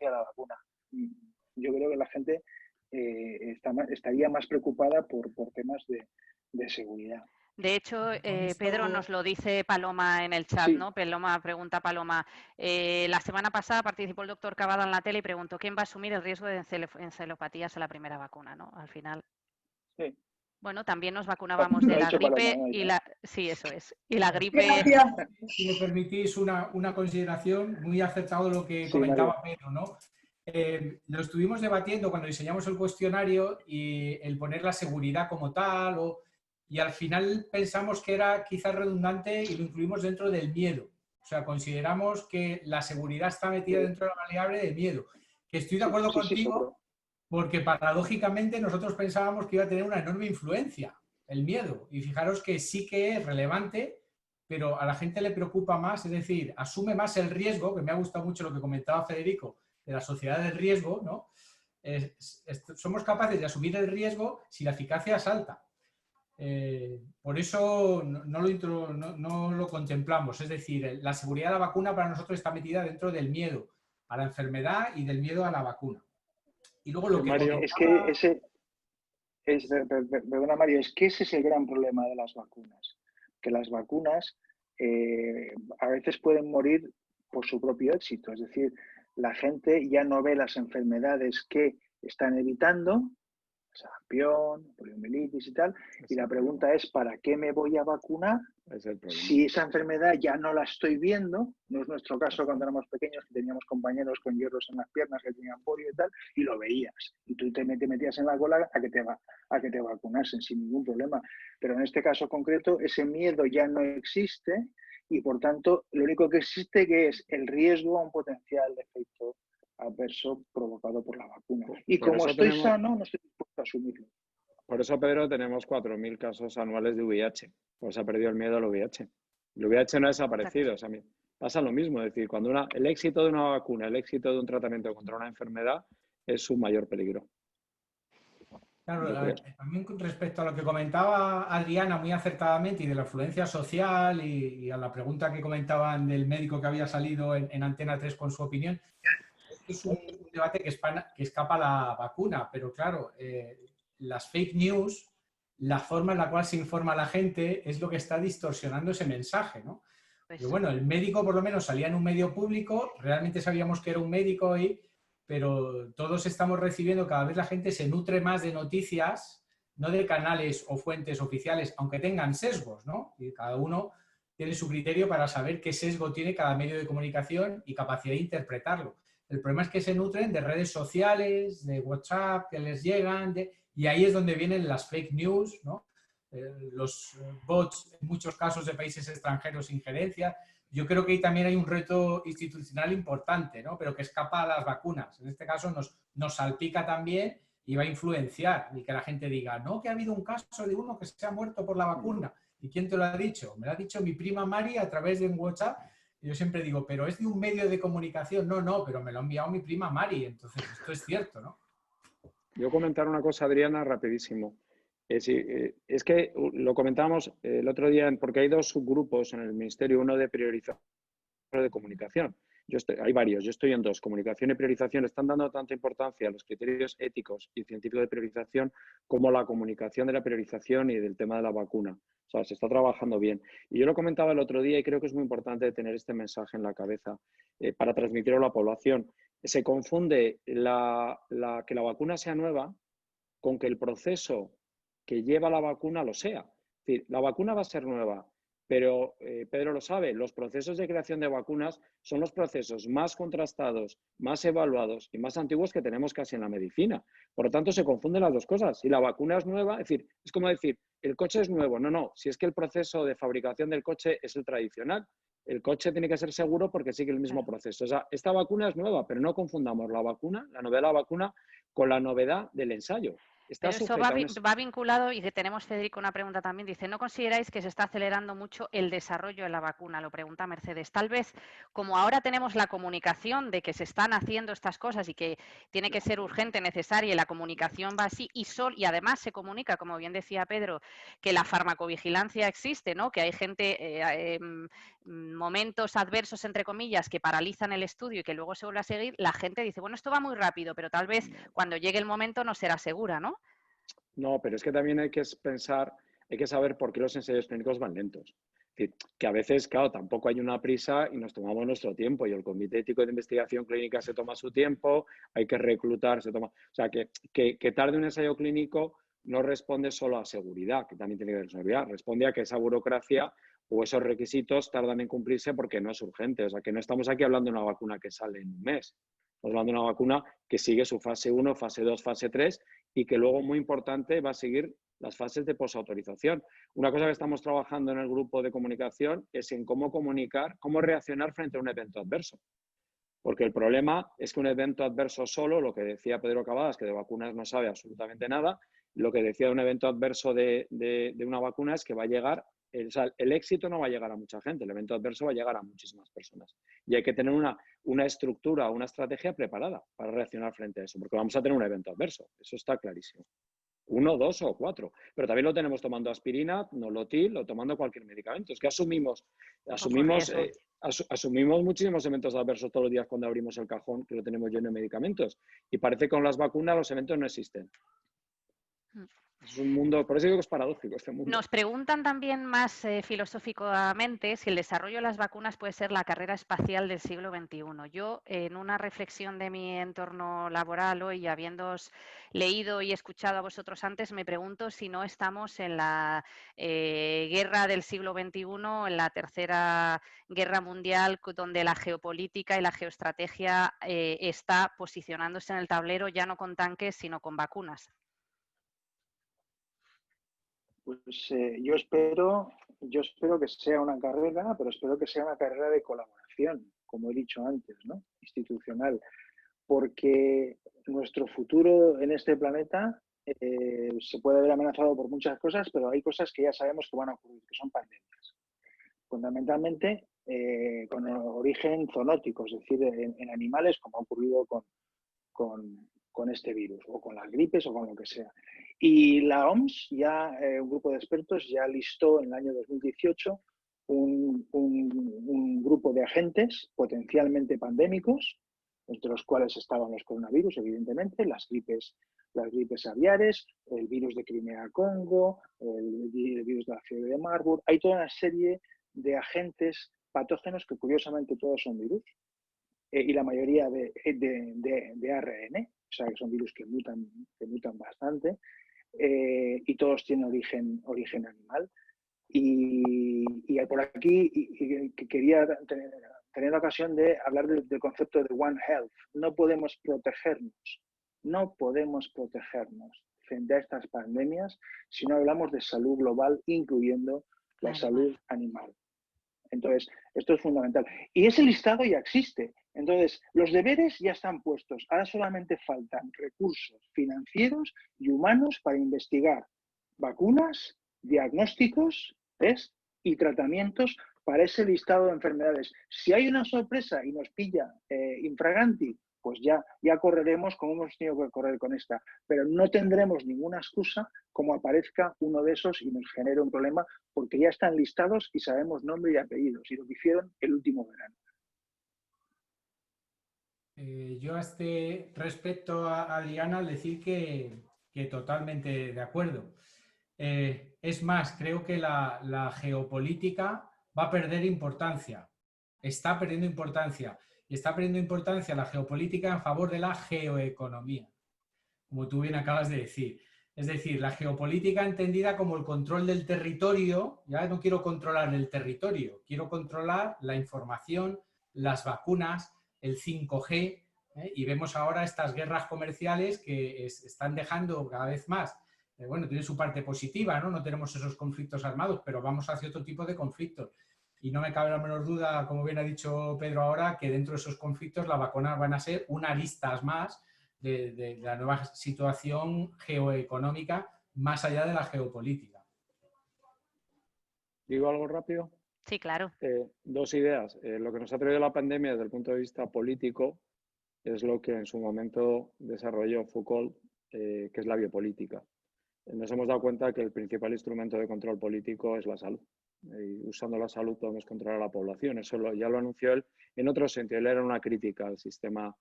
hacia la vacuna. Yo creo que la gente estaría más preocupada por temas de seguridad. De hecho, Pedro, nos lo dice Paloma en el chat, Sí. ¿no? Pregunta Paloma. La semana pasada participó el doctor Cavada en la tele y preguntó quién va a asumir el riesgo de encefalopatías a la primera vacuna, ¿no? Al final. Sí. Bueno, también nos vacunábamos de Lo ha la dicho Paloma, gripe ¿no? y la... Sí, eso es. Y la gripe... Gracias. Si me permitís una consideración, muy acertado lo que Sí, comentaba Mario. Pedro, ¿no? Lo estuvimos debatiendo cuando diseñamos el cuestionario y el poner la seguridad como tal, y al final pensamos que era quizás redundante y lo incluimos dentro del miedo. O sea, consideramos que la seguridad está metida dentro de la variable de miedo. Que estoy de acuerdo contigo, porque paradójicamente nosotros pensábamos que iba a tener una enorme influencia el miedo. Y fijaros que sí que es relevante, pero a la gente le preocupa más, es decir, asume más el riesgo, que me ha gustado mucho lo que comentaba Federico, de la sociedad del riesgo, ¿no? Somos capaces de asumir el riesgo si la eficacia es alta. Por eso no lo contemplamos. Es decir, la seguridad de la vacuna para nosotros está metida dentro del miedo a la enfermedad y del miedo a la vacuna. Y luego lo que Mario, perdona Mario, es que ese es el gran problema de las vacunas. Que las vacunas a veces pueden morir por su propio éxito. Es decir, la gente ya no ve las enfermedades que están evitando, sarampión, poliomielitis y tal, y la pregunta es, ¿para qué me voy a vacunar si esa enfermedad ya no la estoy viendo? No es nuestro caso cuando éramos pequeños, que teníamos compañeros con hierros en las piernas que tenían polio y tal, y lo veías, y tú te metías en la cola a que te vacunasen sin ningún problema. Pero en este caso concreto, ese miedo ya no existe, y por tanto, lo único que existe que es el riesgo a un potencial efecto adverso provocado por la vacuna. Y como estoy sano, no estoy dispuesto a asumirlo. Por eso, Pedro, tenemos 4.000 casos anuales de VIH. Pues se ha perdido el miedo al VIH. El VIH no ha desaparecido. O sea, pasa lo mismo. Es decir, cuando el éxito de una vacuna, el éxito de un tratamiento contra una enfermedad es su mayor peligro. Claro, también respecto a lo que comentaba Adriana muy acertadamente y de la influencia social y a la pregunta que comentaban del médico que había salido en Antena 3 con su opinión, es un debate que escapa a la vacuna, pero claro, las fake news, la forma en la cual se informa a la gente es lo que está distorsionando ese mensaje, ¿no? Pero bueno, el médico por lo menos salía en un medio público, realmente sabíamos que era un médico pero todos estamos recibiendo, cada vez la gente se nutre más de noticias, no de canales o fuentes oficiales, aunque tengan sesgos, ¿no? Y cada uno tiene su criterio para saber qué sesgo tiene cada medio de comunicación y capacidad de interpretarlo. El problema es que se nutren de redes sociales, de WhatsApp, que les llegan, y ahí es donde vienen las fake news, ¿no? Los bots, en muchos casos de países extranjeros, injerencia. Yo creo que ahí también hay un reto institucional importante, ¿no? Pero que escapa a las vacunas. En este caso nos salpica también y va a influenciar. Y que la gente diga, no, que ha habido un caso de uno que se ha muerto por la vacuna. ¿Y quién te lo ha dicho? Me lo ha dicho mi prima Mari a través de un WhatsApp. Y yo siempre digo, pero es de un medio de comunicación. No, pero me lo ha enviado mi prima Mari. Entonces, esto es cierto, ¿no? Yo comentar una cosa, Adriana, rapidísimo. Es que lo comentábamos el otro día, porque hay dos subgrupos en el Ministerio, uno de priorización y otro de comunicación. Hay varios, yo estoy en dos. Comunicación y priorización están dando tanta importancia a los criterios éticos y científicos de priorización como la comunicación de la priorización y del tema de la vacuna. O sea, se está trabajando bien. Y yo lo comentaba el otro día y creo que es muy importante tener este mensaje en la cabeza para transmitirlo a la población. Se confunde que la vacuna sea nueva con que el proceso que lleva la vacuna lo sea. Es decir, la vacuna va a ser nueva, pero Pedro lo sabe, los procesos de creación de vacunas son los procesos más contrastados, más evaluados y más antiguos que tenemos casi en la medicina. Por lo tanto, se confunden las dos cosas. Si la vacuna es nueva, es decir, es como decir, el coche es nuevo. No, si es que el proceso de fabricación del coche es el tradicional. El coche tiene que ser seguro porque sigue el mismo proceso. O sea, esta vacuna es nueva, pero no confundamos la vacuna, la novedad de la vacuna, con la novedad del ensayo. está Pero eso sujeta a un... va vinculado, y que tenemos, Federico, una pregunta también. Dice, ¿no consideráis que se está acelerando mucho el desarrollo de la vacuna? Lo pregunta Mercedes. Tal vez, como ahora tenemos la comunicación de que se están haciendo estas cosas y que tiene que ser urgente, necesaria, y la comunicación va así, y además se comunica, como bien decía Pedro, que la farmacovigilancia existe, ¿no? Que hay gente, momentos adversos, entre comillas, que paralizan el estudio y que luego se vuelve a seguir, la gente dice, bueno, esto va muy rápido, pero tal vez cuando llegue el momento no será segura, ¿no? No, pero es que también hay que pensar, hay que saber por qué los ensayos clínicos van lentos. Es decir, que a veces, claro, tampoco hay una prisa y nos tomamos nuestro tiempo y el Comité Ético de Investigación Clínica se toma su tiempo, hay que reclutar, se toma... O sea, que tarde un ensayo clínico no responde solo a seguridad, que también tiene que ver con seguridad, responde a que esa burocracia o esos requisitos tardan en cumplirse porque no es urgente. O sea, que no estamos aquí hablando de una vacuna que sale en un mes. Estamos hablando de una vacuna que sigue su fase 1, fase 2, fase 3 y que luego, muy importante, va a seguir las fases de posautorización. Una cosa que estamos trabajando en el grupo de comunicación es en cómo comunicar, cómo reaccionar frente a un evento adverso. Porque el problema es que un evento adverso solo, lo que decía Pedro Cavadas, que de vacunas no sabe absolutamente nada, lo que decía de un evento adverso de una vacuna es que va a llegar, o sea, el éxito no va a llegar a mucha gente, el evento adverso va a llegar a muchísimas personas. Y hay que tener una estructura, una estrategia preparada para reaccionar frente a eso, porque vamos a tener un evento adverso, eso está clarísimo. 1, 2 o 4. Pero también lo tenemos tomando aspirina, nolotil o tomando cualquier medicamento. Es que asumimos muchísimos eventos adversos todos los días cuando abrimos el cajón, que lo tenemos lleno de medicamentos. Y parece que con las vacunas los eventos no existen. Es un mundo, por eso digo que es paradójico este mundo. Nos preguntan también más filosóficamente si el desarrollo de las vacunas puede ser la carrera espacial del siglo XXI. Yo, en una reflexión de mi entorno laboral hoy, habiéndoos leído y escuchado a vosotros antes, me pregunto si no estamos en la guerra del siglo XXI, en la tercera guerra mundial, donde la geopolítica y la geoestrategia está posicionándose en el tablero ya no con tanques, sino con vacunas. Pues yo espero que sea una carrera, pero espero que sea una carrera de colaboración, como he dicho antes, ¿no? Institucional, porque nuestro futuro en este planeta se puede ver amenazado por muchas cosas, pero hay cosas que ya sabemos que van a ocurrir, que son pandemias. Fundamentalmente con origen zoonótico, es decir, en animales, como ha ocurrido con este virus, o con las gripes, o con lo que sea. Y la OMS, ya un grupo de expertos, ya listó en el año 2018 un grupo de agentes potencialmente pandémicos, entre los cuales estaban los coronavirus, evidentemente, las gripes aviares, el virus de Crimea-Congo, el virus de la fiebre de Marburg. Hay toda una serie de agentes patógenos que curiosamente todos son virus, y la mayoría de ARN, o sea que son virus que mutan bastante, y todos tienen origen animal. Y por aquí quería tener la ocasión de hablar del concepto de One Health. No podemos protegernos frente a estas pandemias si no hablamos de salud global, incluyendo la salud animal. Entonces, esto es fundamental. Y ese listado ya existe. Entonces, los deberes ya están puestos. Ahora solamente faltan recursos financieros y humanos para investigar vacunas, diagnósticos, test y tratamientos para ese listado de enfermedades. Si hay una sorpresa y nos pilla infraganti, pues ya correremos como hemos tenido que correr con esta. Pero no tendremos ninguna excusa como aparezca uno de esos y nos genere un problema, porque ya están listados y sabemos nombre y apellidos, y lo que hicieron el último verano. Yo a este respecto a Adriana, al decir que totalmente de acuerdo. Es más, creo que la geopolítica va a perder importancia. Está perdiendo importancia. Y está perdiendo importancia la geopolítica en favor de la geoeconomía, como tú bien acabas de decir. Es decir, la geopolítica entendida como el control del territorio. Ya no quiero controlar el territorio, quiero controlar la información, las vacunas, el 5G, y vemos ahora estas guerras comerciales que están dejando cada vez más. Bueno, tiene su parte positiva, ¿no? No tenemos esos conflictos armados, pero vamos hacia otro tipo de conflictos. Y no me cabe la menor duda, como bien ha dicho Pedro ahora, que dentro de esos conflictos las vacunas van a ser una arista más de la nueva situación geoeconómica más allá de la geopolítica. ¿Digo algo rápido? Sí, claro. Dos ideas. Lo que nos ha traído la pandemia desde el punto de vista político es lo que en su momento desarrolló Foucault, que es la biopolítica. Nos hemos dado cuenta que el principal instrumento de control político es la salud. Y usando la salud podemos controlar a la población. Eso ya lo anunció él en otro sentido. Él era una crítica al sistema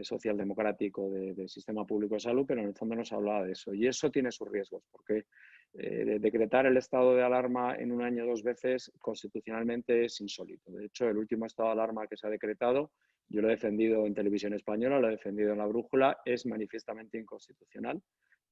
socialdemocrático del sistema público de salud, pero en el fondo nos hablaba de eso. Y eso tiene sus riesgos, porque decretar el estado de alarma en un año 2 veces constitucionalmente es insólito. De hecho, el último estado de alarma que se ha decretado, yo lo he defendido en Televisión Española, lo he defendido en La Brújula, es manifiestamente inconstitucional,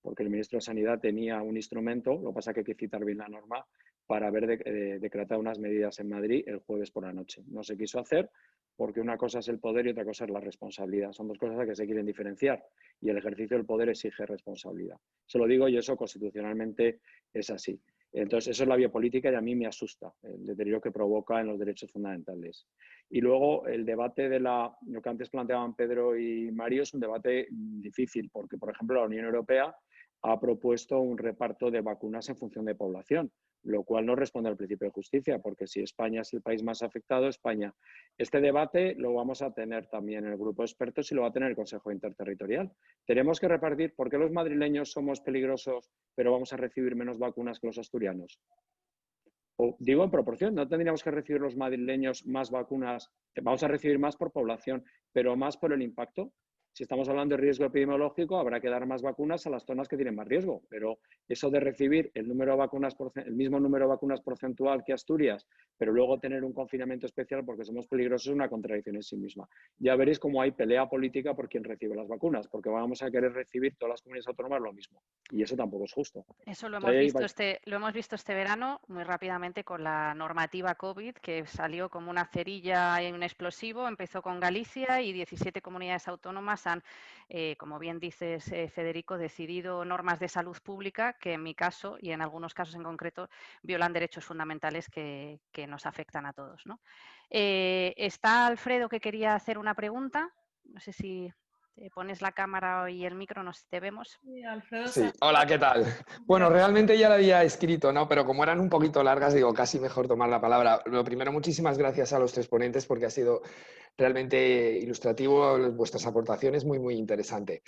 porque el ministro de Sanidad tenía un instrumento, lo que pasa es que hay que citar bien la norma, para haber decretado unas medidas en Madrid el jueves por la noche. No se quiso hacer porque una cosa es el poder y otra cosa es la responsabilidad. Son dos cosas que se quieren diferenciar y el ejercicio del poder exige responsabilidad. Se lo digo y eso constitucionalmente es así. Entonces, eso es la biopolítica y a mí me asusta el deterioro que provoca en los derechos fundamentales. Y luego el debate de lo que antes planteaban Pedro y Mario es un debate difícil porque, por ejemplo, la Unión Europea ha propuesto un reparto de vacunas en función de población, lo cual no responde al principio de justicia, porque si España es el país más afectado, España. Este debate lo vamos a tener también en el grupo de expertos y lo va a tener el Consejo Interterritorial. Tenemos que repartir por qué los madrileños somos peligrosos, pero vamos a recibir menos vacunas que los asturianos. O digo en proporción, no tendríamos que recibir los madrileños más vacunas, vamos a recibir más por población, pero más por el impacto. Si estamos hablando de riesgo epidemiológico, habrá que dar más vacunas a las zonas que tienen más riesgo, pero eso de recibir el mismo número de vacunas porcentual que Asturias, pero luego tener un confinamiento especial porque somos peligrosos es una contradicción en sí misma. Ya veréis cómo hay pelea política por quién recibe las vacunas, porque vamos a querer recibir todas las comunidades autónomas lo mismo, y eso tampoco es justo. Eso lo hemos visto este verano muy rápidamente con la normativa COVID, que salió como una cerilla en un explosivo, empezó con Galicia y 17 comunidades autónomas han, como bien dices, Federico, decidido normas de salud pública que en mi caso y en algunos casos en concreto violan derechos fundamentales que nos afectan a todos, ¿no? Está Alfredo que quería hacer una pregunta. No sé si te pones la cámara y el micro, nos te vemos. Sí, hola, ¿qué tal? Bueno, realmente ya la había escrito, ¿no? Pero como eran un poquito largas, digo, casi mejor tomar la palabra. Lo primero, muchísimas gracias a los 3 ponentes porque ha sido realmente ilustrativo, vuestras aportaciones, muy, muy interesante.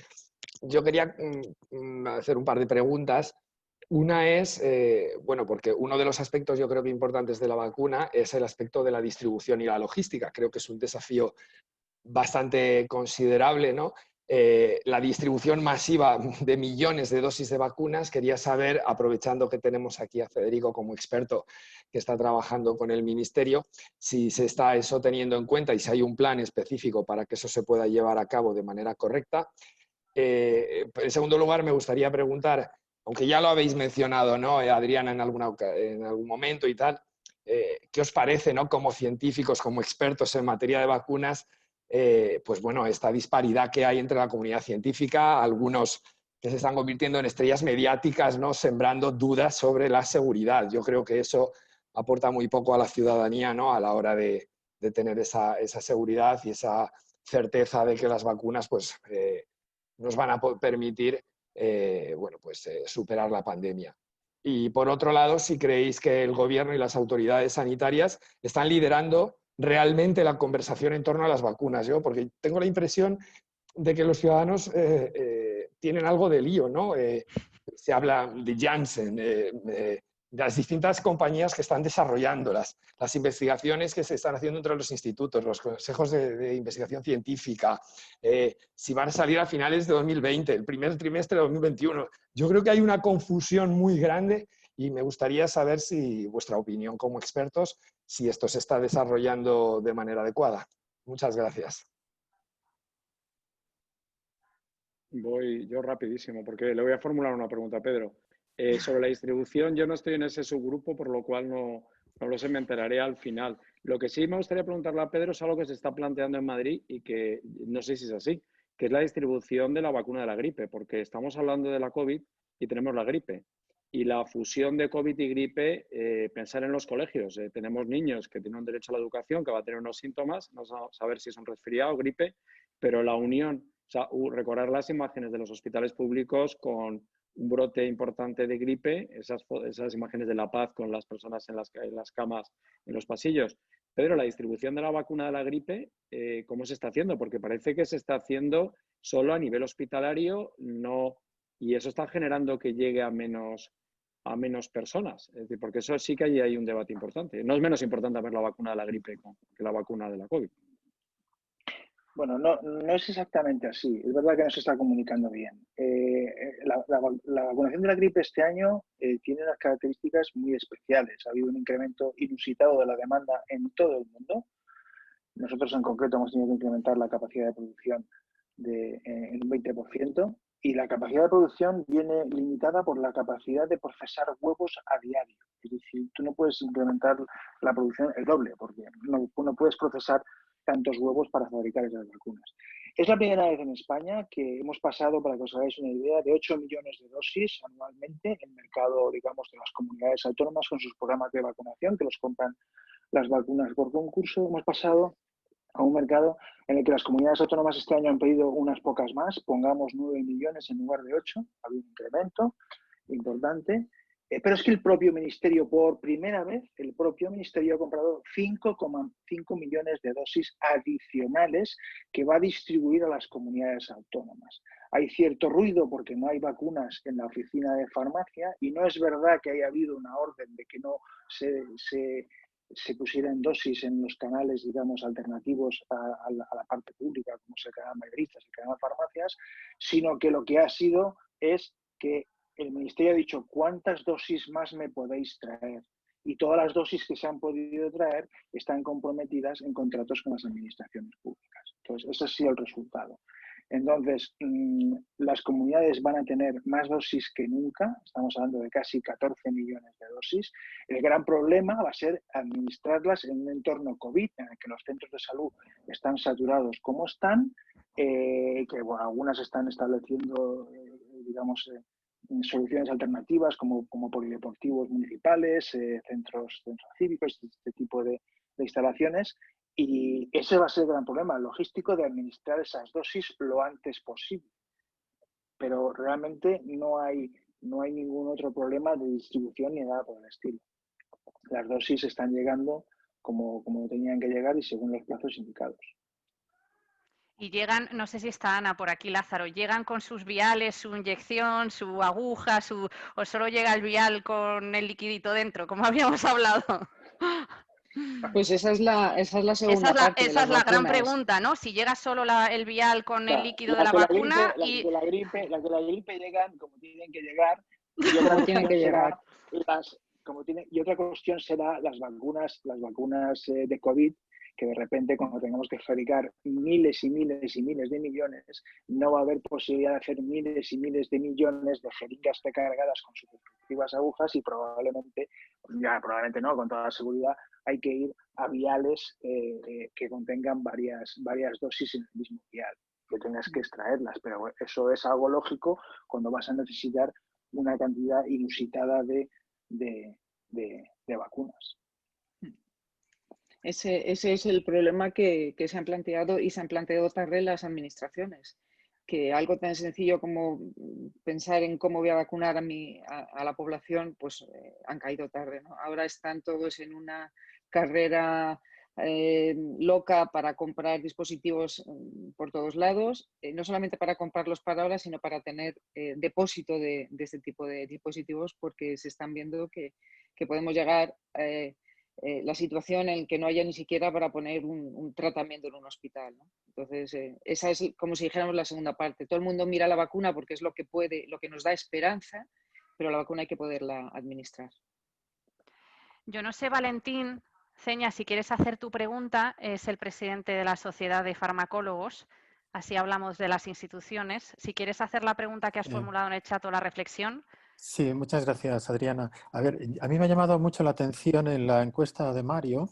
Yo quería hacer un par de preguntas. Una es, bueno, porque uno de los aspectos yo creo que importantes de la vacuna es el aspecto de la distribución y la logística. Creo que es un desafío bastante considerable, ¿no? La distribución masiva de millones de dosis de vacunas. Quería saber, aprovechando que tenemos aquí a Federico como experto que está trabajando con el Ministerio, si se está eso teniendo en cuenta y si hay un plan específico para que eso se pueda llevar a cabo de manera correcta. En segundo lugar, me gustaría preguntar, aunque ya lo habéis mencionado, ¿no? Adriana, en algún momento y tal, ¿qué os parece, ¿no? Como científicos, como expertos en materia de vacunas, pues bueno, esta disparidad que hay entre la comunidad científica, algunos que se están convirtiendo en estrellas mediáticas, ¿no? Sembrando dudas sobre la seguridad? Yo creo que eso aporta muy poco a la ciudadanía, ¿no? A la hora de tener esa seguridad y esa certeza de que las vacunas pues, nos van a permitir bueno, pues, superar la pandemia. Y por otro lado, si creéis que el gobierno y las autoridades sanitarias están liderando realmente la conversación en torno a las vacunas, ¿yo? Porque tengo la impresión de que los ciudadanos tienen algo de lío, ¿no? Se habla de Janssen, de las distintas compañías que están desarrollando las investigaciones que se están haciendo entre los institutos, los consejos de investigación científica, si van a salir a finales de 2020, el primer trimestre de 2021. Yo creo que hay una confusión muy grande y me gustaría saber si vuestra opinión como expertos, si esto se está desarrollando de manera adecuada. Muchas gracias. Voy yo rapidísimo, porque le voy a formular una pregunta a Pedro. Sobre la distribución, yo no estoy en ese subgrupo, por lo cual no lo sé, me enteraré al final. Lo que sí me gustaría preguntarle a Pedro es algo que se está planteando en Madrid y que no sé si es así, que es la distribución de la vacuna de la gripe, porque estamos hablando de la COVID y tenemos la gripe. Y la fusión de COVID y gripe, pensar en los colegios. Tenemos niños que tienen un derecho a la educación, que va a tener unos síntomas, no sabemos saber si es un resfriado o gripe, pero la unión O sea, recordar las imágenes de los hospitales públicos con un brote importante de gripe, esas imágenes de La Paz con las personas en las camas, en los pasillos. Pedro, la distribución de la vacuna de la gripe, ¿cómo se está haciendo? Porque parece que se está haciendo solo a nivel hospitalario, no, y eso está generando que llegue a menos personas. Es decir, porque eso sí que ahí hay un debate importante. No es menos importante ver la vacuna de la gripe que la vacuna de la COVID. Bueno, no es exactamente así. Es verdad que no se está comunicando bien. La vacunación de la gripe este año tiene unas características muy especiales. Ha habido un incremento inusitado de la demanda en todo el mundo. Nosotros en concreto hemos tenido que incrementar la capacidad de producción en un 20%, y la capacidad de producción viene limitada por la capacidad de procesar huevos a diario. Es decir, tú no puedes incrementar la producción el doble, porque no puedes procesar tantos huevos para fabricar esas vacunas. Es la primera vez en España que hemos pasado, para que os hagáis una idea, de 8 millones de dosis anualmente en el mercado, digamos, de las comunidades autónomas con sus programas de vacunación, que los compran las vacunas por concurso. Hemos pasado a un mercado en el que las comunidades autónomas este año han pedido unas pocas más, pongamos 9 millones en lugar de 8, ha habido un incremento importante, pero es que el propio Ministerio, por primera vez, el propio Ministerio ha comprado 5,5 millones de dosis adicionales que va a distribuir a las comunidades autónomas. Hay cierto ruido porque no hay vacunas en la oficina de farmacia, y no es verdad que haya habido una orden de que no se pusieran dosis en los canales, digamos, alternativos a la parte pública, como es el canal mayoristas, el canal farmacias, sino que lo que ha sido es que el Ministerio ha dicho cuántas dosis más me podéis traer, y todas las dosis que se han podido traer están comprometidas en contratos con las administraciones públicas. Entonces, ese ha sido el resultado. Entonces, las comunidades van a tener más dosis que nunca, estamos hablando de casi 14 millones de dosis. El gran problema va a ser administrarlas en un entorno COVID, en el que los centros de salud están saturados como están, que bueno, algunas están estableciendo, digamos, soluciones alternativas como polideportivos municipales, centros cívicos, este tipo de instalaciones. Y ese va a ser el gran problema logístico, de administrar esas dosis lo antes posible. Pero realmente no hay ningún otro problema de distribución ni nada por el estilo. Las dosis están llegando como tenían que llegar y según los plazos indicados. Y llegan, no sé si está Ana por aquí, Lázaro, ¿llegan con sus viales, su inyección, su aguja, o solo llega el vial con el liquidito dentro, como habíamos hablado? Pues esa es la segunda parte de esa las es la gran vacunas. pregunta, ¿no? Si llega solo el vial con el líquido de la Las vacuna de la gripe llegan como tienen que llegar. Como tienen que llegar. Y otra cuestión será las vacunas de COVID, que de repente, cuando tengamos que fabricar miles y miles y miles de millones, no va a haber posibilidad de hacer miles y miles de millones de jeringas precargadas con sus respectivas agujas, y probablemente no, con toda seguridad, hay que ir a viales que contengan varias dosis en el mismo vial, que tengas que extraerlas, pero eso es algo lógico cuando vas a necesitar una cantidad inusitada de vacunas. Ese es el problema que se han planteado, y se han planteado tarde las administraciones, que algo tan sencillo como pensar en cómo voy a vacunar a la población, pues han caído tarde, ¿no? Ahora están todos en una carrera loca para comprar dispositivos por todos lados, no solamente para comprarlos para ahora, sino para tener depósito de este tipo de dispositivos, porque se están viendo que podemos llegar la situación en que no haya ni siquiera para poner un tratamiento en un hospital, ¿no? Entonces, esa es, como si dijéramos, la segunda parte. Todo el mundo mira la vacuna porque es lo que nos da esperanza, pero la vacuna hay que poderla administrar. Yo no sé, Valentín Ceña, si quieres hacer tu pregunta, es el presidente de la Sociedad de Farmacólogos, así hablamos de las instituciones. Si quieres hacer la pregunta que has formulado en el chat o la reflexión. Sí, muchas gracias, Adriana. A ver, a mí me ha llamado mucho la atención en la encuesta de Mario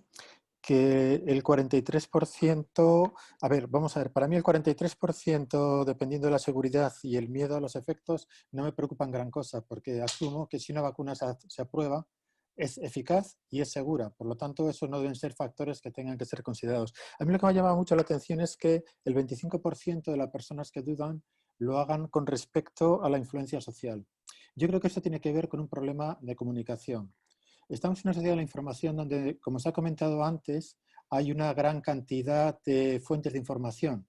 que el 43%, a ver, vamos a ver, para mí el 43%, dependiendo de la seguridad y el miedo a los efectos, no me preocupan gran cosa, porque asumo que si una vacuna se aprueba, es eficaz y es segura. Por lo tanto, esos no deben ser factores que tengan que ser considerados. A mí lo que me ha llamado mucho la atención es que el 25% de las personas que dudan lo hagan con respecto a la influencia social. Yo creo que esto tiene que ver con un problema de comunicación. Estamos en una sociedad de la información donde, como se ha comentado antes, hay una gran cantidad de fuentes de información,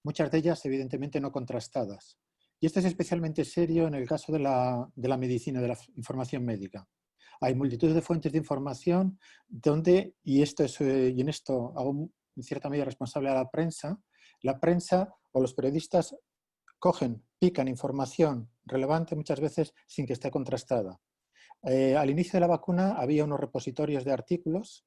muchas de ellas evidentemente no contrastadas. Y esto es especialmente serio en el caso de la medicina, de la información médica. Hay multitud de fuentes de información donde, y en esto hago en cierta medida responsable a la prensa o los periodistas pican información relevante muchas veces sin que esté contrastada. Al inicio de la vacuna había unos repositorios de artículos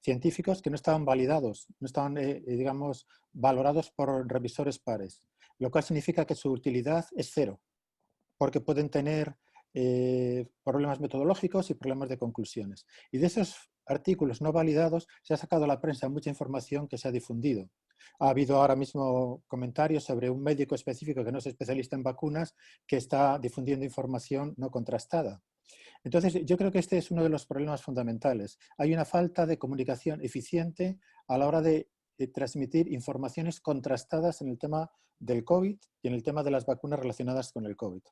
científicos que no estaban validados, no estaban, digamos, valorados por revisores pares, lo cual significa que su utilidad es cero, porque pueden tener problemas metodológicos y problemas de conclusiones. Y de esos artículos no validados se ha sacado a la prensa mucha información que se ha difundido. Ha habido ahora mismo comentarios sobre un médico específico que no es especialista en vacunas que está difundiendo información no contrastada. Entonces, yo creo que este es uno de los problemas fundamentales. Hay una falta de comunicación eficiente a la hora de transmitir informaciones contrastadas en el tema del COVID y en el tema de las vacunas relacionadas con el COVID.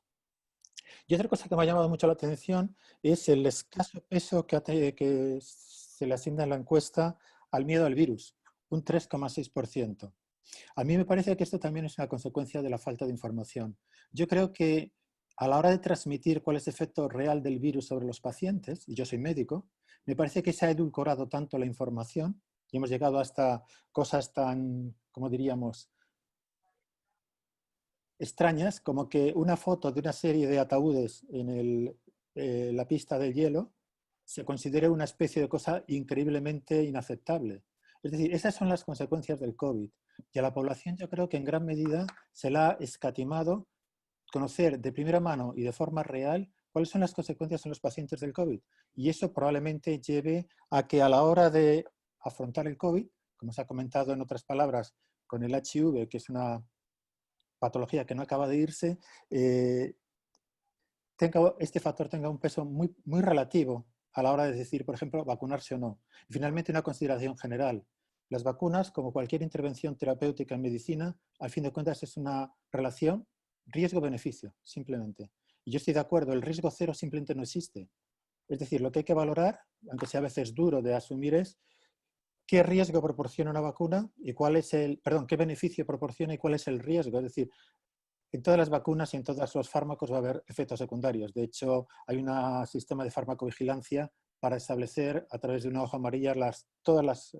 Y otra cosa que me ha llamado mucho la atención es el escaso peso que se le asigna en la encuesta al miedo al virus, un 3,6%. A mí me parece que esto también es una consecuencia de la falta de información. Yo creo que a la hora de transmitir cuál es el efecto real del virus sobre los pacientes, y yo soy médico, me parece que se ha edulcorado tanto la información y hemos llegado hasta cosas tan, como diríamos, extrañas, como que una foto de una serie de ataúdes en la pista del hielo se considere una especie de cosa increíblemente inaceptable. Es decir, esas son las consecuencias del COVID. Y a la población yo creo que en gran medida se la ha escatimado conocer de primera mano y de forma real cuáles son las consecuencias en los pacientes del COVID. Y eso probablemente lleve a que a la hora de afrontar el COVID, como se ha comentado en otras palabras, con el HIV, que es una patología que no acaba de irse, este factor tenga un peso muy, muy relativo a la hora de decir, por ejemplo, vacunarse o no. Y finalmente, una consideración general. Las vacunas, como cualquier intervención terapéutica en medicina, al fin de cuentas es una relación riesgo-beneficio, simplemente. Y yo estoy de acuerdo, el riesgo cero simplemente no existe. Es decir, lo que hay que valorar, aunque sea a veces duro de asumir, es qué riesgo proporciona una vacuna y qué beneficio proporciona y cuál es el riesgo. Es decir, en todas las vacunas y en todos los fármacos va a haber efectos secundarios. De hecho, hay un sistema de farmacovigilancia para establecer a través de una hoja amarilla todas las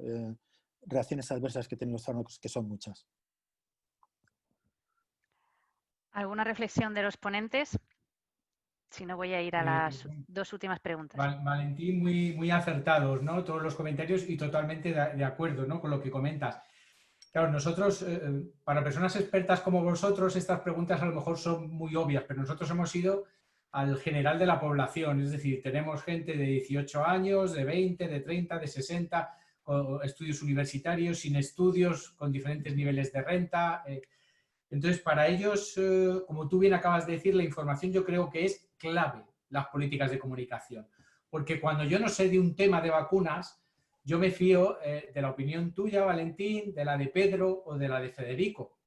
reacciones adversas que tienen los fármacos, que son muchas. ¿Alguna reflexión de los ponentes? Si no, voy a ir a las dos últimas preguntas. Valentín, muy acertados, ¿no? Todos los comentarios y totalmente de acuerdo, ¿no? Con lo que comentas. Claro, nosotros, para personas expertas como vosotros, estas preguntas a lo mejor son muy obvias, pero nosotros hemos ido al general de la población, es decir, tenemos gente de 18 años, de 20, de 30, de 60, con estudios universitarios, sin estudios, con diferentes niveles de renta. Entonces, para ellos, como tú bien acabas de decir, la información yo creo que es clave, las políticas de comunicación. Porque cuando yo no sé de un tema de vacunas, yo me fío de la opinión tuya, Valentín, de la de Pedro o de la de Federico,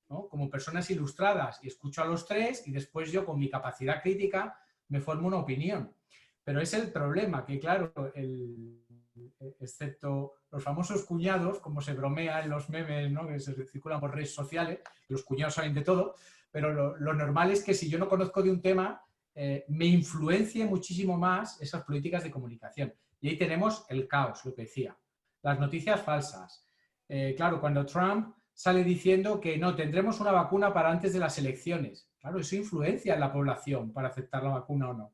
¿no? Como personas ilustradas, y escucho a los tres y después yo con mi capacidad crítica me formo una opinión. Pero es el problema, que claro, excepto los famosos cuñados, como se bromea en los memes, ¿no? Que se circulan por redes sociales, los cuñados saben de todo, pero lo normal es que si yo no conozco de un tema, me influencie muchísimo más esas políticas de comunicación. Y ahí tenemos el caos, lo que decía. Las noticias falsas. Claro, cuando Trump sale diciendo que no, tendremos una vacuna para antes de las elecciones. Claro, eso influencia en la población para aceptar la vacuna o no.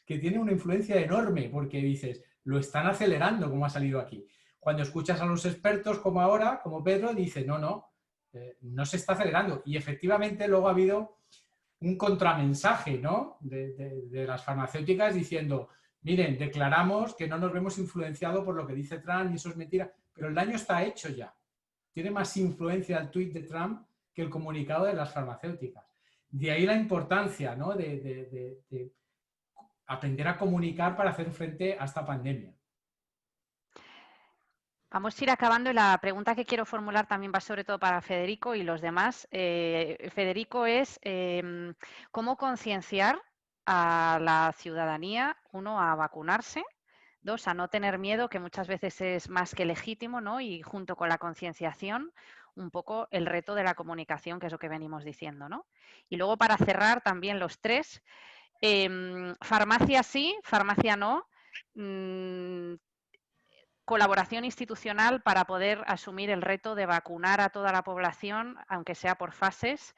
Que tiene una influencia enorme porque dices, lo están acelerando, como ha salido aquí. Cuando escuchas a los expertos, como ahora, como Pedro, dice, no se está acelerando. Y efectivamente luego ha habido un contramensaje, ¿no? de las farmacéuticas diciendo, miren, declaramos que no nos vemos influenciados por lo que dice Trump y eso es mentira, pero el daño está hecho ya. Tiene más influencia el tuit de Trump que el comunicado de las farmacéuticas. De ahí la importancia, ¿no? de aprender a comunicar para hacer frente a esta pandemia. Vamos a ir acabando y la pregunta que quiero formular también va sobre todo para Federico y los demás. Federico, es cómo concienciar a la ciudadanía, uno, a vacunarse, dos, a no tener miedo, que muchas veces es más que legítimo, ¿no? Y junto con la concienciación, un poco el reto de la comunicación, que es lo que venimos diciendo, ¿no? Y luego, para cerrar también los tres, farmacia sí, farmacia no. Colaboración institucional para poder asumir el reto de vacunar a toda la población, aunque sea por fases,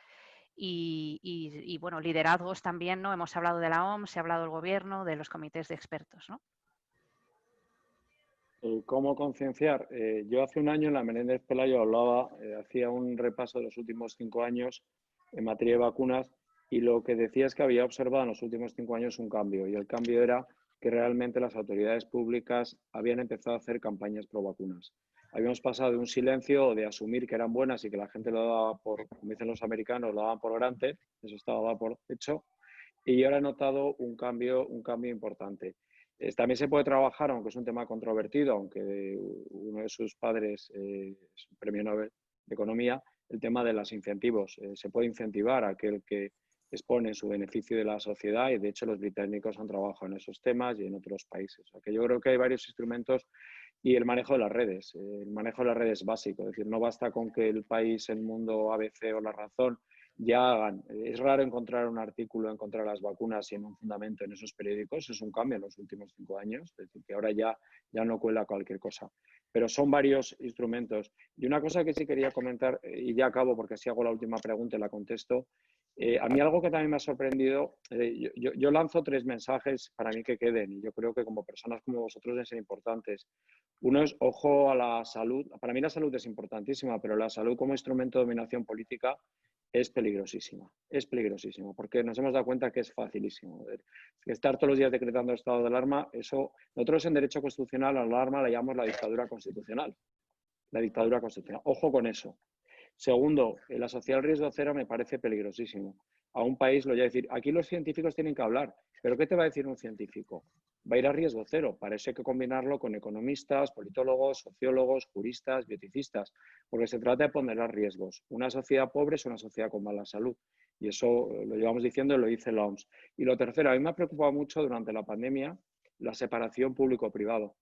y bueno, liderazgos también, ¿no? Hemos hablado de la OMS, se ha hablado del gobierno, de los comités de expertos, ¿no? ¿Cómo concienciar? Yo hace un año en la Menéndez Pelayo hablaba, hacía un repaso de los últimos 5 años en materia de vacunas y lo que decía es que había observado en los últimos 5 años un cambio, y el cambio era que realmente las autoridades públicas habían empezado a hacer campañas pro vacunas. Habíamos pasado de un silencio o de asumir que eran buenas y que la gente lo daba por, como dicen los americanos, lo daban por granted, eso estaba dado por hecho, y ahora he notado un cambio importante. También se puede trabajar, aunque es un tema controvertido, aunque uno de sus padres es un premio Nobel de Economía, el tema de los incentivos. Se puede incentivar a aquel que expone su beneficio de la sociedad, y de hecho los británicos han trabajado en esos temas y en otros países. O sea, que yo creo que hay varios instrumentos, y el manejo de las redes. El manejo de las redes es básico, es decir, no basta con que el país, el mundo, ABC o La Razón ya hagan. Es raro encontrar un artículo en contra de las vacunas sin un fundamento en esos periódicos. Es un cambio en los últimos 5 años, es decir, que ahora ya no cuela cualquier cosa. Pero son varios instrumentos. Y una cosa que sí quería comentar, y ya acabo porque así hago la última pregunta y la contesto. A mí algo que también me ha sorprendido, yo lanzo 3 mensajes para mí que queden, y yo creo que como personas como vosotros deben ser importantes. Uno es, ojo a la salud. Para mí la salud es importantísima, pero la salud como instrumento de dominación política es peligrosísima, porque nos hemos dado cuenta que es facilísimo. Estar todos los días decretando estado de alarma, eso, nosotros en derecho constitucional a la alarma la llamamos la dictadura constitucional. La dictadura constitucional. Ojo con eso. Segundo, la sociedad del riesgo cero me parece peligrosísimo. A un país, lo voy a decir, aquí los científicos tienen que hablar, pero ¿qué te va a decir un científico? Va a ir a riesgo cero. Para eso hay que combinarlo con economistas, politólogos, sociólogos, juristas, bioticistas, porque se trata de ponderar riesgos. Una sociedad pobre es una sociedad con mala salud, y eso lo llevamos diciendo y lo dice la OMS. Y lo tercero, a mí me ha preocupado mucho durante la pandemia la separación público-privado.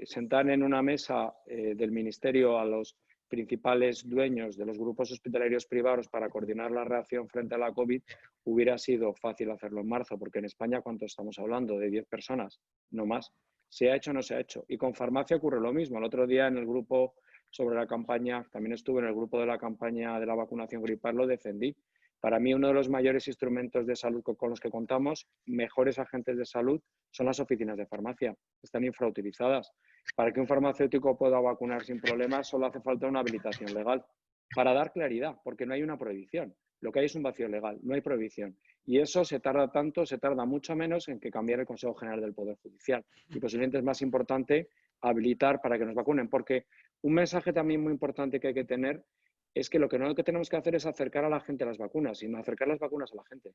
Sentar en una mesa del ministerio a los principales dueños de los grupos hospitalarios privados para coordinar la reacción frente a la COVID, hubiera sido fácil hacerlo en marzo, porque en España, ¿cuánto estamos hablando? ¿De 10 personas? No más. ¿Se ha hecho o no se ha hecho? Y con farmacia ocurre lo mismo. El otro día en el grupo sobre la campaña, también estuve en el grupo de la campaña de la vacunación gripal, lo defendí. Para mí, uno de los mayores instrumentos de salud con los que contamos, mejores agentes de salud, son las oficinas de farmacia. Están infrautilizadas. Para que un farmacéutico pueda vacunar sin problemas, solo hace falta una habilitación legal. Para dar claridad, porque no hay una prohibición. Lo que hay es un vacío legal, no hay prohibición. Y eso se tarda mucho menos en que cambiar el Consejo General del Poder Judicial. Y posiblemente es más importante habilitar para que nos vacunen, porque un mensaje también muy importante que hay que tener es que lo que tenemos que hacer es acercar a la gente a las vacunas, y no acercar las vacunas a la gente.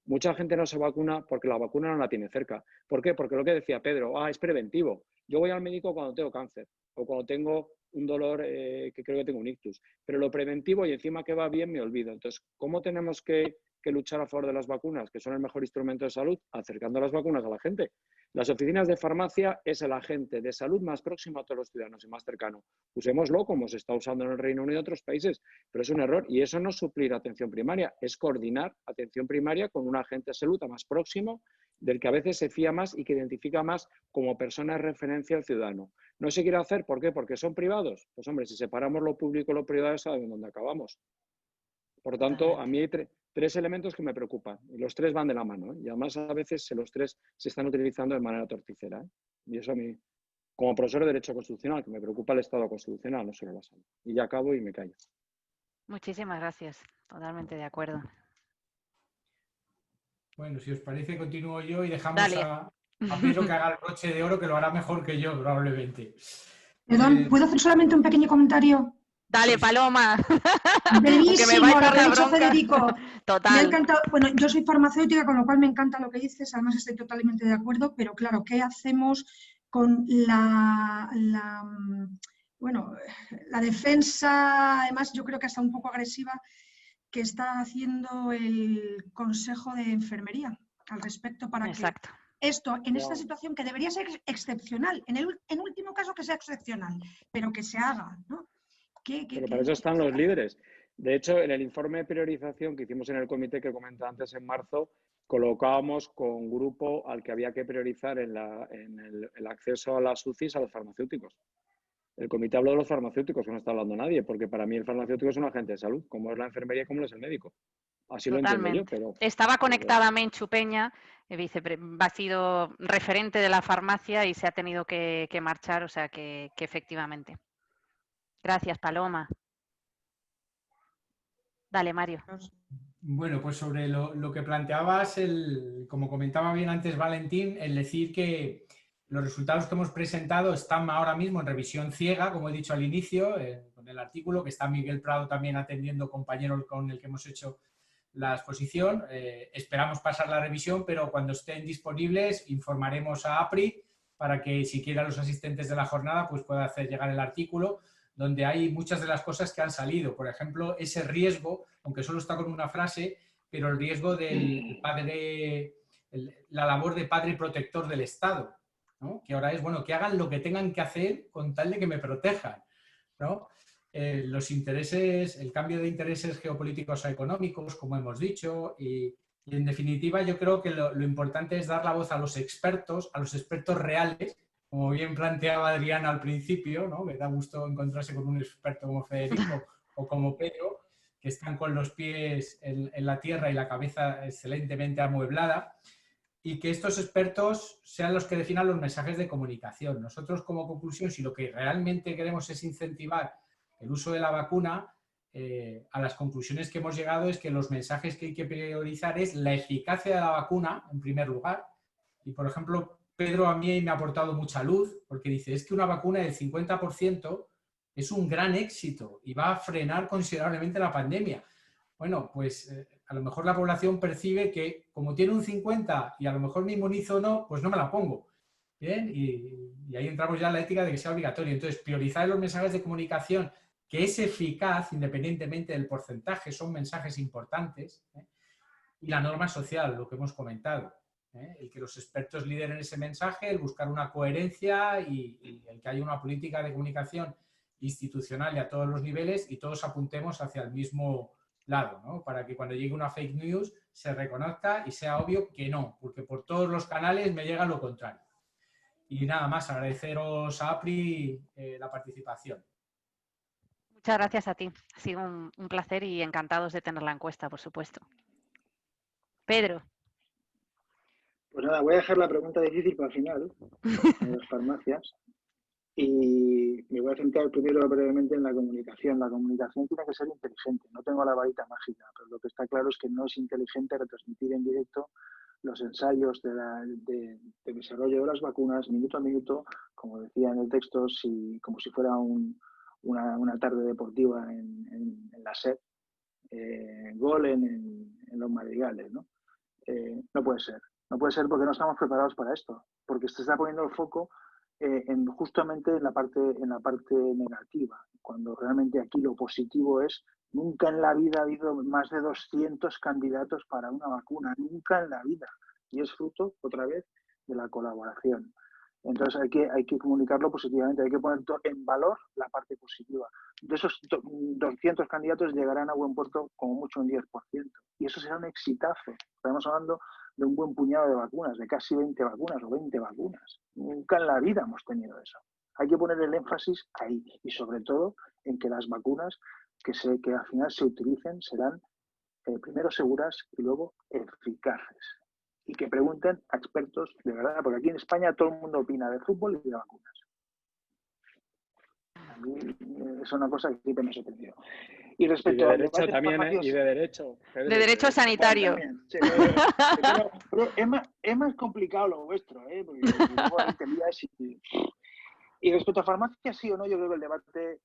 Mucha gente no se vacuna porque la vacuna no la tiene cerca. ¿Por qué? Porque lo que decía Pedro, es preventivo. Yo voy al médico cuando tengo cáncer o cuando tengo un dolor que creo que tengo un ictus. Pero lo preventivo, y encima que va bien, me olvido. Entonces, ¿cómo tenemos que luchar a favor de las vacunas, que son el mejor instrumento de salud? Acercando las vacunas a la gente. Las oficinas de farmacia es el agente de salud más próximo a todos los ciudadanos y más cercano. Usémoslo como se está usando en el Reino Unido y otros países, pero es un error, y eso no es suplir atención primaria, es coordinar atención primaria con un agente de salud más próximo, del que a veces se fía más y que identifica más como persona de referencia al ciudadano. No se quiere hacer, ¿por qué? Porque son privados. Pues hombre, si separamos lo público y lo privado, saben dónde acabamos. Por tanto, a mí hay 3 elementos que me preocupan, y los 3 van de la mano, ¿eh? Y además a veces los 3 se están utilizando de manera torticera, ¿eh? Y eso a mí, como profesor de Derecho Constitucional, que me preocupa el Estado constitucional, no solo la salud. Y ya acabo y me callo. Muchísimas gracias, totalmente de acuerdo. Bueno, si os parece, continúo yo y dejamos a Pedro que haga el broche de oro, que lo hará mejor que yo, probablemente. Perdón, ¿puedo hacer solamente un pequeño comentario? Dale, Paloma. Bellísimo, que me lo vais a que ha dar dicho bronca. Federico. Total. Me ha encantado. Bueno, yo soy farmacéutica, con lo cual me encanta lo que dices, además estoy totalmente de acuerdo, pero claro, ¿qué hacemos con bueno, la defensa, además yo creo que hasta un poco agresiva, que está haciendo el Consejo de Enfermería al respecto para Exacto. que esto, en esta situación que debería ser excepcional, en último caso que sea excepcional, pero que se haga, ¿no? Pero para eso están los líderes. De hecho, en el informe de priorización que hicimos en el comité que comenté antes en marzo, colocábamos con grupo al que había que priorizar en el acceso a las UCIs a los farmacéuticos. El comité habló de los farmacéuticos, que no está hablando nadie, porque para mí el farmacéutico es un agente de salud, como es la enfermería y como es el médico. Así lo entiendo yo, pero... Estaba conectada Menchu Peña, ha sido referente de la farmacia y se ha tenido que marchar, o sea que efectivamente. Gracias, Paloma. Dale, Mario. Bueno, pues sobre lo que planteabas, como comentaba bien antes Valentín, el decir que los resultados que hemos presentado están ahora mismo en revisión ciega, como he dicho al inicio, con el artículo, que está Miguel Prado también atendiendo, compañero con el que hemos hecho la exposición. Esperamos pasar la revisión, pero cuando estén disponibles informaremos a APRI para que siquiera los asistentes de la jornada pues puedan hacer llegar el artículo, donde hay muchas de las cosas que han salido. Por ejemplo, ese riesgo, aunque solo está con una frase, pero el riesgo del padre, la labor de padre protector del Estado, ¿no? Que ahora es, bueno, que hagan lo que tengan que hacer con tal de que me protejan, ¿no? Los intereses, el cambio de intereses geopolíticos o económicos, como hemos dicho, y en definitiva yo creo que lo importante es dar la voz a los expertos reales, como bien planteaba Adriana al principio, ¿no? Me da gusto encontrarse con un experto como Federico o como Pedro, que están con los pies en la tierra y la cabeza excelentemente amueblada, y que estos expertos sean los que definan los mensajes de comunicación. Nosotros, como conclusión, si lo que realmente queremos es incentivar el uso de la vacuna, a las conclusiones que hemos llegado es que los mensajes que hay que priorizar es la eficacia de la vacuna, en primer lugar. Y, por ejemplo, Pedro a mí me ha aportado mucha luz, porque dice, es que una vacuna del 50% es un gran éxito y va a frenar considerablemente la pandemia. Bueno, pues a lo mejor la población percibe que como tiene un 50 y a lo mejor me inmunizo o no, pues no me la pongo. ¿Bien? Y ahí entramos ya en la ética de que sea obligatorio. Entonces, priorizar los mensajes de comunicación, que es eficaz independientemente del porcentaje, son mensajes importantes, ¿eh? Y la norma social, lo que hemos comentado, ¿eh? El que los expertos lideren ese mensaje, el buscar una coherencia y el que haya una política de comunicación institucional y a todos los niveles y todos apuntemos hacia el mismo lado, ¿no? Para que cuando llegue una fake news se reconozca y sea obvio que no, porque por todos los canales me llega lo contrario. Y nada más, agradeceros a APRI la participación. Muchas gracias a ti. Ha sido un placer y encantados de tener la encuesta, por supuesto. Pedro. Pues nada, voy a dejar la pregunta difícil para el final, en las farmacias, y me voy a centrar primero brevemente en la comunicación. La comunicación tiene que ser inteligente, no tengo la varita mágica, pero lo que está claro es que no es inteligente retransmitir en directo los ensayos de desarrollo de las vacunas minuto a minuto, como decía en el texto, como si fuera una tarde deportiva en la SED, gol en los madrigales, ¿no? No puede ser. No puede ser porque no estamos preparados para esto, porque se está poniendo el foco justamente en la parte negativa, cuando realmente aquí lo positivo es nunca en la vida ha habido más de 200 candidatos para una vacuna, nunca en la vida, y es fruto, otra vez, de la colaboración. Entonces hay que comunicarlo positivamente, hay que poner en valor la parte positiva. De esos 200 candidatos llegarán a buen puerto como mucho un 10%, y eso será un exitazo. Estamos hablando de un buen puñado de vacunas, de casi 20 vacunas o 20 vacunas. Nunca en la vida hemos tenido eso. Hay que poner el énfasis ahí y sobre todo en que las vacunas que al final se utilicen serán primero seguras y luego eficaces. Y que pregunten a expertos de verdad, porque aquí en España todo el mundo opina de fútbol y de vacunas. A mí es una cosa que siempre me ha sorprendido. Y respecto al derecho también, y de derecho. De derecho sanitario. También, sí, pero es más complicado lo vuestro, porque luego ahí te lías Y respecto a farmacia, sí o no, yo creo que el debate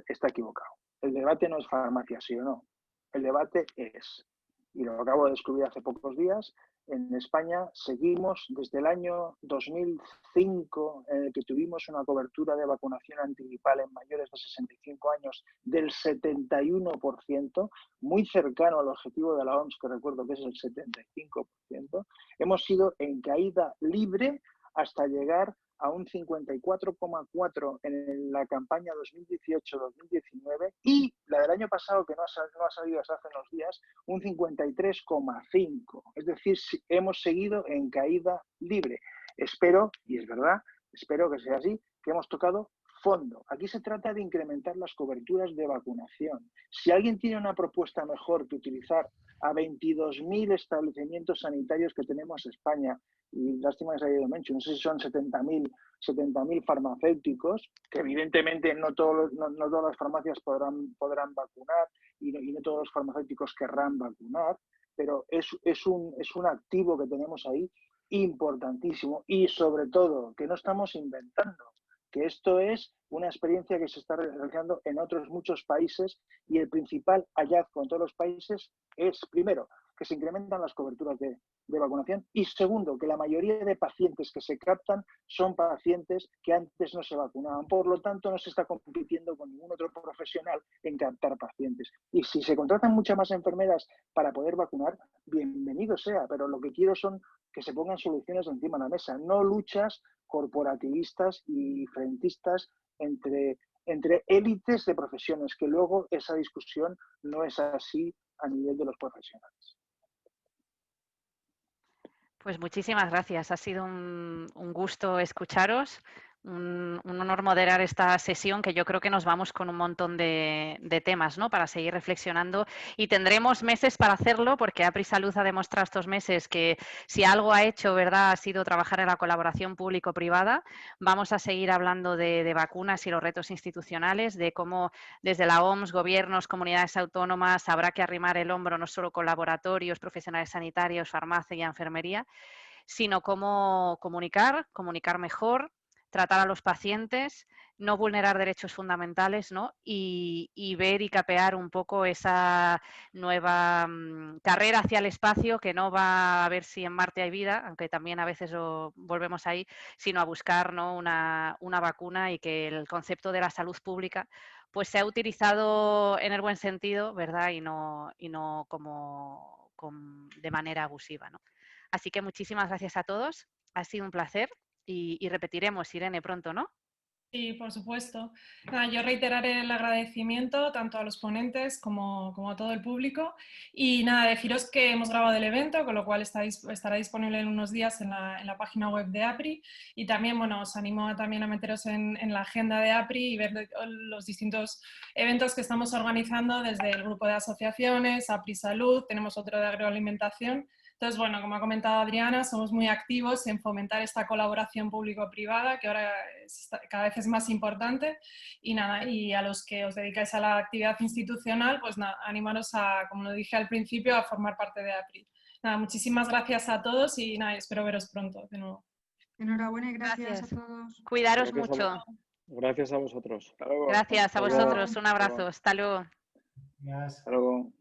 está equivocado. El debate no es farmacia, sí o no. El debate es, y lo acabo de descubrir hace pocos días, en España seguimos desde el año 2005, en el que tuvimos una cobertura de vacunación antigripal en mayores de 65 años del 71%, muy cercano al objetivo de la OMS, que recuerdo que es el 75%. Hemos ido en caída libre hasta llegar a un 54,4 en la campaña 2018-2019 y la del año pasado, que no ha salido hasta hace unos días, un 53,5. Es decir, hemos seguido en caída libre. Espero, y es verdad, espero que sea así, que hemos tocado fondo. Aquí se trata de incrementar las coberturas de vacunación. Si alguien tiene una propuesta mejor que utilizar a 22.000 establecimientos sanitarios que tenemos en España, y lástima que se haya ido Menchu, no sé si son 70.000 farmacéuticos, que evidentemente no todas las farmacias podrán vacunar y no todos los farmacéuticos querrán vacunar, pero es un activo que tenemos ahí importantísimo y sobre todo que no estamos inventando, que esto es una experiencia que se está realizando en otros muchos países y el principal hallazgo en todos los países es, primero, que se incrementan las coberturas de vacunación y segundo, que la mayoría de pacientes que se captan son pacientes que antes no se vacunaban. Por lo tanto, no se está compitiendo con ningún otro profesional en captar pacientes. Y si se contratan muchas más enfermeras para poder vacunar, bienvenido sea, pero lo que quiero son que se pongan soluciones encima de la mesa, no luchas corporativistas y frentistas entre élites de profesiones, que luego esa discusión no es así a nivel de los profesionales. Pues muchísimas gracias. Ha sido un gusto escucharos, un honor moderar esta sesión, que yo creo que nos vamos con un montón de temas, ¿no?, para seguir reflexionando, y tendremos meses para hacerlo, porque APRI Salud ha demostrado estos meses que si algo ha hecho, ¿verdad?, ha sido trabajar en la colaboración público-privada. Vamos a seguir hablando de vacunas y los retos institucionales, de cómo desde la OMS, gobiernos, comunidades autónomas, habrá que arrimar el hombro no solo con laboratorios, profesionales sanitarios, farmacia y enfermería, sino cómo comunicar mejor, tratar a los pacientes, no vulnerar derechos fundamentales, ¿no?, y ver y capear un poco esa nueva carrera hacia el espacio, que no va a ver si en Marte hay vida, aunque también a veces volvemos ahí, sino a buscar, ¿no?, una vacuna, y que el concepto de la salud pública pues se ha utilizado en el buen sentido, ¿verdad?, y no como de manera abusiva, ¿no? Así que muchísimas gracias a todos, ha sido un placer y repetiremos, Irene, pronto, ¿no? Sí, por supuesto. Nada, yo reiteraré el agradecimiento tanto a los ponentes como a todo el público. Y nada, deciros que hemos grabado el evento, con lo cual estará disponible en unos días en la página web de APRI. Y también, bueno, os animo también a meteros en la agenda de APRI y ver los distintos eventos que estamos organizando desde el grupo de asociaciones, APRI Salud, tenemos otro de agroalimentación. Entonces, bueno, como ha comentado Adriana, somos muy activos en fomentar esta colaboración público-privada, que ahora cada vez es más importante. Y nada, y a los que os dedicáis a la actividad institucional, pues nada, animaros a, como lo dije al principio, a formar parte de APRI. Nada, muchísimas gracias a todos y nada, espero veros pronto de nuevo. Enhorabuena y gracias a todos. Cuidaros mucho. Gracias a vosotros. Hasta luego. Gracias a Hasta luego. vosotros. Un abrazo. Hasta luego. Gracias. Hasta luego.